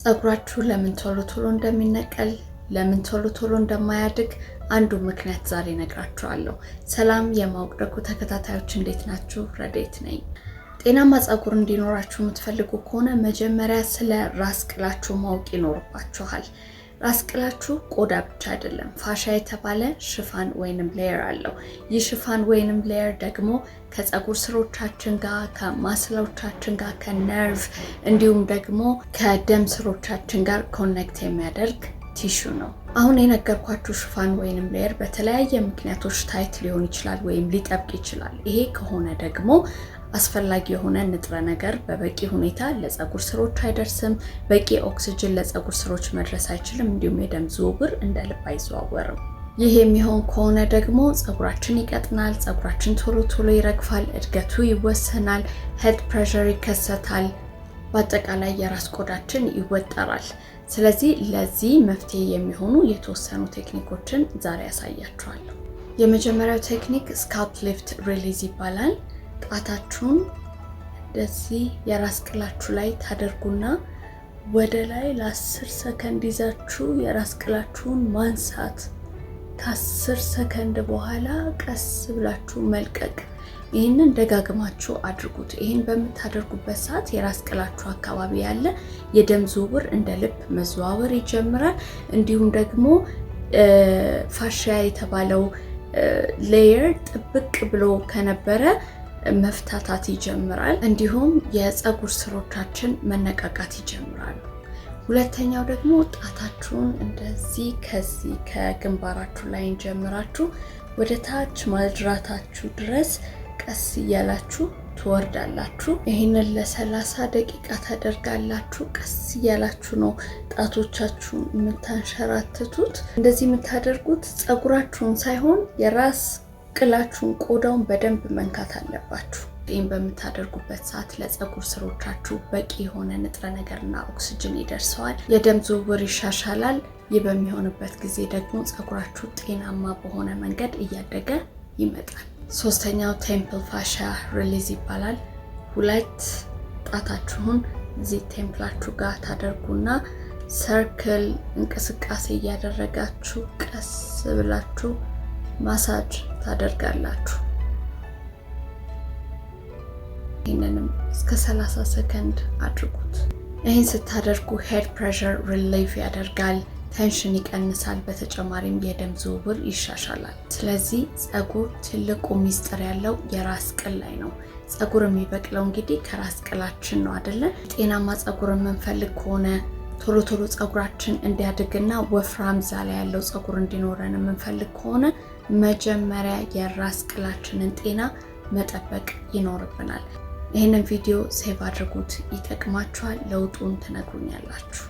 ጸጉራችሁ ለምን ቶሎ እንደሚነቀል ለምን ቶሎ እንደማያድግ አንዱ ምክንያት ዛሬ ነግራችኋለሁ። ሰላም የማወቅ ደጉ ተከታታዮች እንዴት ናችሁ? ረዴት ነኝ። ጤናማ ጸጉር እንዲኖራችሁ የምትፈልጉ ከሆነ መጀመሪያ ስለ ራስ ቅላችሁ ማወቅ ይኖርባችኋል። ራስ ቅላችሁ ቆዳ ብቻ አይደለም፣ ፋሻ የተባለ ሽፋን ወይንም ሌየር አለው። ይህ ሽፋን ወይንም ሌየር ደግሞ ከጸጉር ስሮቻችን ጋር፣ ከማስሎቻችን ጋር፣ ከነርቭ እንዲሁም ደግሞ ከደም ስሮቻችን ጋር ኮኔክት የሚያደርግ ቲሹ ነው። አሁን የነገርኳችሁ ሽፋን ወይንም ሌየር በተለያየ ምክንያቶች ታይት ሊሆን ይችላል ወይም ሊጠብቅ ይችላል። ይሄ ከሆነ ደግሞ አስፈላጊ የሆነ ንጥረ ነገር በበቂ ሁኔታ ለጸጉር ስሮች አይደርስም። በቂ ኦክሲጅን ለጸጉር ስሮች መድረስ አይችልም። እንዲሁም የደም ዝውውር እንደ ልብ አይዘዋወርም። ይህ የሚሆን ከሆነ ደግሞ ጸጉራችን ይቀጥናል፣ ጸጉራችን ቶሎ ይረግፋል፣ እድገቱ ይወሰናል፣ ሄድ ፕሬሸር ይከሰታል፣ በአጠቃላይ የራስ ቆዳችን ይወጠራል። ስለዚህ ለዚህ መፍትሄ የሚሆኑ የተወሰኑ ቴክኒኮችን ዛሬ ያሳያችኋለሁ። የመጀመሪያው ቴክኒክ ስካልፕ ሊፍት ሪሊዝ ይባላል። ጣታችሁን እንደዚህ የራስ ቅላችሁ ላይ ታደርጉና ወደ ላይ ለ10 ሰከንድ ይዛችሁ የራስ ቅላችሁን ማንሳት፣ ከ10 ሰከንድ በኋላ ቀስ ብላችሁ መልቀቅ። ይህንን ደጋግማችሁ አድርጉት። ይህን በምታደርጉበት ሰዓት የራስ ቅላችሁ አካባቢ ያለ የደም ዝውውር እንደ ልብ መዘዋወር ይጀምራል። እንዲሁም ደግሞ ፋሺያ የተባለው ሌየር ጥብቅ ብሎ ከነበረ መፍታታት ይጀምራል። እንዲሁም የጸጉር ስሮቻችን መነቃቃት ይጀምራሉ። ሁለተኛው ደግሞ ጣታችሁን እንደዚህ ከዚህ ከግንባራችሁ ላይ ጀምራችሁ ወደ ታች ማድራታችሁ ድረስ ቀስ እያላችሁ ትወርዳላችሁ። ይህንን ለ30 ደቂቃ ታደርጋላችሁ። ቀስ እያላችሁ ነው ጣቶቻችሁን የምታንሸራትቱት። እንደዚህ የምታደርጉት ጸጉራችሁን ሳይሆን የራስ ቅላችሁን ቆዳውን በደንብ መንካት አለባችሁ። ይህን በምታደርጉበት ሰዓት ለጸጉር ስሮቻችሁ በቂ የሆነ ንጥረ ነገርና ኦክሲጅን ይደርሰዋል፣ የደም ዝውውር ይሻሻላል። ይህ በሚሆንበት ጊዜ ደግሞ ጸጉራችሁ ጤናማ በሆነ መንገድ እያደገ ይመጣል። ሶስተኛው ቴምፕል ፋሺያ ሪሊዝ ይባላል። ሁለት ጣታችሁን እዚህ ቴምፕላችሁ ጋር ታደርጉና ሰርክል እንቅስቃሴ እያደረጋችሁ ቀስ ብላችሁ ማሳጅ ታደርጋላችሁ። ይህንንም እስከ 30 ሰከንድ አድርጉት። ይህን ስታደርጉ ሄድ ፕሬሸር ሪሊፍ ያደርጋል፣ ቴንሽን ይቀንሳል። በተጨማሪም የደም ዝውውር ይሻሻላል። ስለዚህ ጸጉር ትልቁ ሚስጥር ያለው የራስ ቅል ላይ ነው። ጸጉር የሚበቅለው እንግዲህ ከራስ ቅላችን ነው አይደለ? ጤናማ ጸጉር የምንፈልግ ከሆነ ቶሎ ጸጉራችን እንዲያድግና ወፍራም ዛላ ያለው ጸጉር እንዲኖረን የምንፈልግ ከሆነ መጀመሪያ የራስ ቅላችንን ጤና መጠበቅ ይኖርብናል። ይህንን ቪዲዮ ሴቭ አድርጉት፣ ይጠቅማችኋል። ለውጡን ትነግሩኛላችሁ።